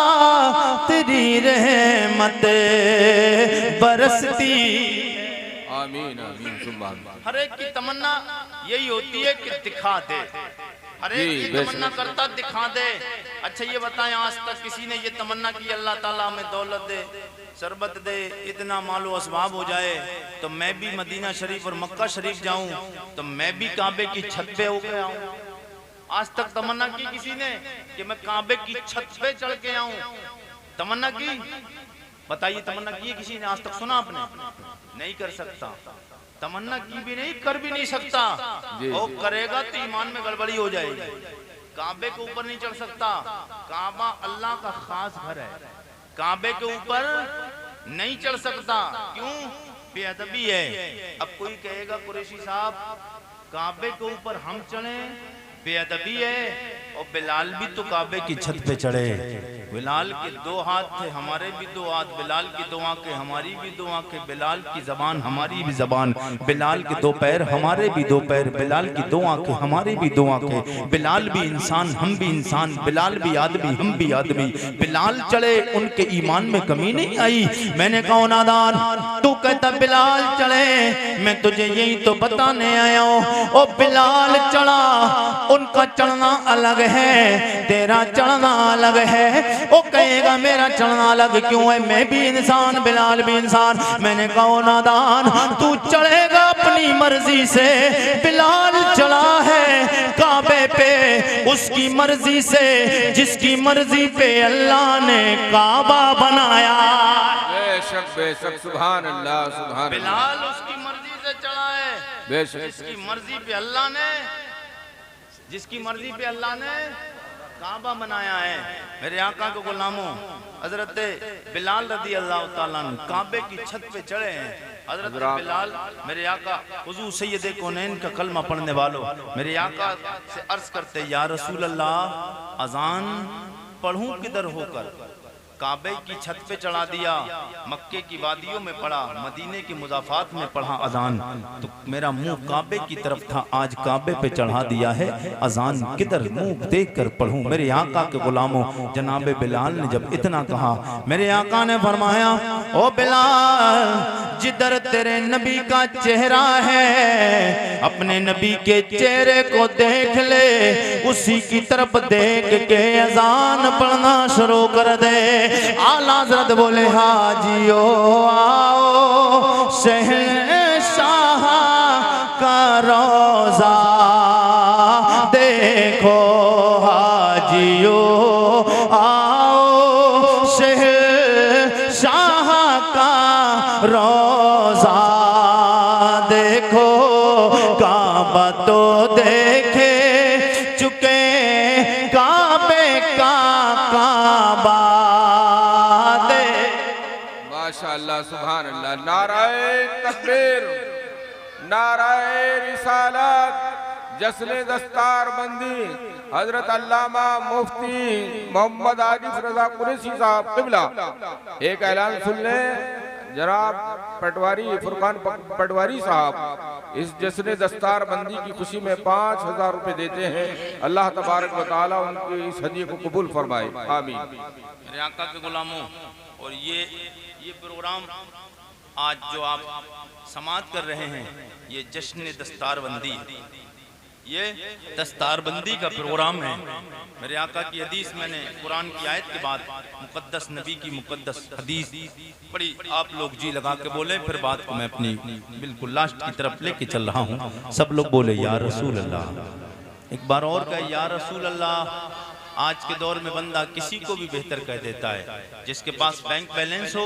तेरी रहमत बरसती। आमीन आमीन सुभान। हर एक की तमन्ना यही होती है कि दिखा दे, हर एक की तमन्ना करता दिखा दे। अच्छा ये बताएं, आज तक किसी ने ये तमन्ना की अल्लाह ताला हमें दौलत दे, शरबत दे, इतना मालो असबाब हो जाए तो मैं भी मदीना शरीफ और मक्का शरीफ जाऊं, तो मैं भी काबे की छत पे होकर आऊं? आज तक तमन्ना की किसी ने कि मैं काबे की छत पे चढ़ के आऊं? तमन्ना की? बताइए, तमन्ना की है किसी ने? आज तक सुना आपने? नहीं कर सकता। तमन्ना की भी नहीं, कर भी नहीं सकता। वो करेगा तो ईमान में गड़बड़ी हो जाएगी। काबे के ऊपर नहीं चढ़ सकता। काबा अल्लाह का खास घर है, काबे के ऊपर नहीं चढ़ सकता। क्यों? बेअदबी है। अब कोई कहेगा कुरैशी साहब काबे के ऊपर हम चढ़े, बेअदबी है। और बिलाल भी तो काबे की छत पे चढ़े, बिलाल के 2 हाथ थे, हमारे भी 2 हाथ, बिलाल की 2 आंखें, हमारी भी 2 आंखें, बिलाल की जबान, हमारी भी जबान, बिलाल के 2 पैर, हमारे भी 2 पैर, बिलाल की 2 आंखें, हमारी भी 2 आंखें। बिलाल भी इंसान, हम भी इंसान, बिलाल भी आदमी, हम भी आदमी। बिलाल चढ़े, उनके ईमान में कमी नहीं आई। मैंने कहा नादान, तू कहता बिलाल चढ़े, मैं तुझे यही तो बताने आया हूँ। ओ बिलाल चढ़ा, उनका चढ़ना अलग है, तेरा चढ़ना अलग है। वो कहेगा मेरा चढ़ना अलग क्यों है? मैं भी इंसान, बिलाल भी इंसान। मैंने कहा नादान, तू चढ़ेगा अपनी मर्जी से, बिलाल चढ़ा है काबे पे उसकी मर्जी से, जिसकी मर्जी पे अल्लाह ने काबा बनाया। बेशक बेशक सुभान अल्लाह सुभान। बिलाल उसकी मर्जी से चढ़ा है, बेशक जिसकी मर्जी पे अल्लाह ने, जिसकी मर्जी पे अल्लाह ने काबा बनाया है। मेरे आका के गुलामों, हजरत बिलाल रदी अल्लाह ताला अन्हु काबे की छत पे चढ़े हैं। हजरत बिलाल, मेरे आका हुजूर सैयद कौनैन का कलमा पढ़ने वालों, मेरे आका से अर्ज करते, या रसूल अल्लाह, अजान पढ़ूं किधर होकर? काबे की छत पे चढ़ा दिया, मक्के की वादियों में पढ़ा, मदीने की मुजाफात में पढ़ा अजान, तो मेरा मुंह काबे की तरफ था, आज काबे पे चढ़ा दिया है, अजान किधर मुंह देख कर पढ़ूं? मेरे आका के गुलामों, जनाबे बिलाल ने जब इतना कहा, मेरे आका ने फरमाया, ओ बिलाल, जिधर तेरे नबी का चेहरा है, अपने नबी के चेहरे को देख ले, उसी की तरफ देख के अजान पढ़ना शुरू कर दे। आला हज़रत बोले, हाजियो आओ शहंशाह का रोजा देखो, हाजियो आओ शहंशाह का रोजा देखो, काबा तो देखे चुके, काबे का काबा। माशाअल्लाह सुभान अल्लाह। नाराए तकबीर, नाराए रिसालत, जश्न दस्तार बंदी हजरत अल्लामा मुफ्ती मोहम्मद आरिफ रजा कुरैशी साहब क़िबला। एक ऐलान सुन ले जनाब पटवारी फुरकान पटवारी साहब इस जश्न दस्तार बंदी की खुशी में 5000 रुपए देते हैं। अल्लाह तबारक व तआला उनके इस हदिये को कबूल फरमाए, आमीन। मेरे आका के गुलामों, और ये प्रोग्राम आज जो आप समात कर रहे हैं, ये जश्न दस्तारबंदी, ये दस्तारबंदी का प्रोग्राम है। मेरे आका की हदीस, मैंने कुरान की आयत के बाद मुकद्दस नबी की मुकद्दस हदीस पढ़ी। आप लोग जी लगा के बोले, फिर बात को मैं अपनी बिल्कुल लास्ट की तरफ लेके चल रहा हूँ। सब लोग बोले या रसूल अल्लाह। एक बार और कहे या रसूल अल्लाह। आज के दौर में बंदा किसी को भी बेहतर कह देता है, जिसके पास बैंक बैलेंस हो